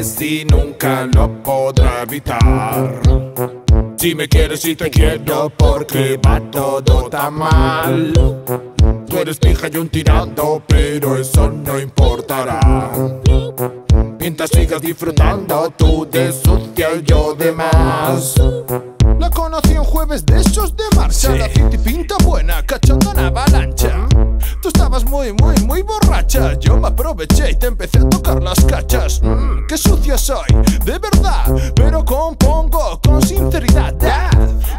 es y nunca lo podrá evitar. Si me quieres y te quiero porque va todo tan mal. Tú eres pija y un tirando, pero eso no importará. Mientras sigas disfrutando tú de sucia y yo de más. La conocí un jueves de esos de marcha, sí. La city pinta buena, cachando una avalancha. Tú estabas muy borracha. Yo me aproveché y te empecé a tocar las cachas. Qué sucio soy, de verdad, pero compongo con sinceridad.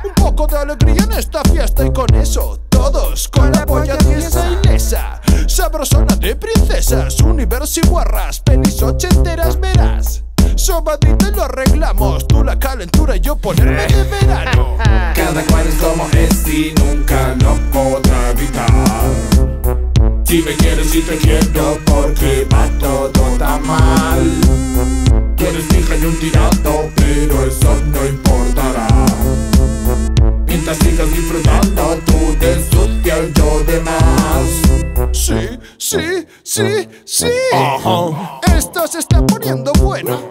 Un poco de alegría en esta fiesta y con eso todos con la polla tiesa y lesa. Sabrosona de princesas, universo y guarras, pelis ochenteras verás. Sobadita y lo arreglamos, tú la calentura y yo ponerme de verano. Cada cual es como es y nunca lo podrá evitar. Si me quieres y te quiero porque va todo tan mal. Tú eres pija y un tirado, pero eso no importará. Mientras sigas disfrutando tú de sucia y yo de más. Sí. Esto se está poniendo bueno.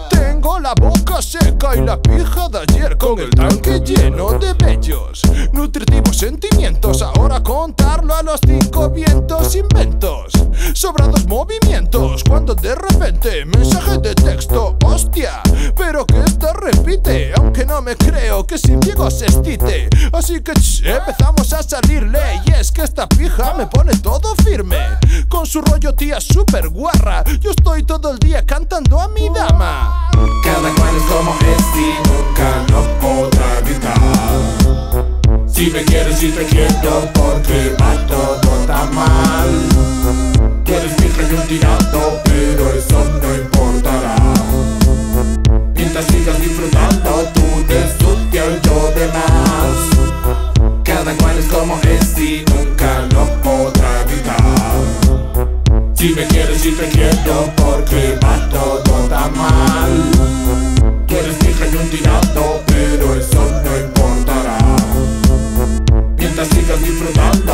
Tengo la boca seca y la pija de ayer con el tanque lleno de bellos, nutritivos sentimientos. Ahora contarlo a los 5 vientos, inventos, sobrados movimientos. Cuando de repente mensaje de texto, hostia, pero que esta repite. Aunque no me creo que sin ciego se excite. Así que empezamos a salirle. Y es que esta pija me pone todo firme. Con su rollo tía super guarra, yo estoy todo el día cantando a mi dama. Cada cual es como es y nunca lo podrá evitar. Si me quieres y te quiero porque va todo tan mal. Tú eres pija y un tirado, pero eso no importará. Mientras sigas disfrutando tú de sucia y yo de más. Cada cual es como es y nunca lo podrá evitar. Si me quieres y te quiero porque va todo tan mal. Tú eres pija y un tirado, pero eso no importará. Mientras sigas disfrutando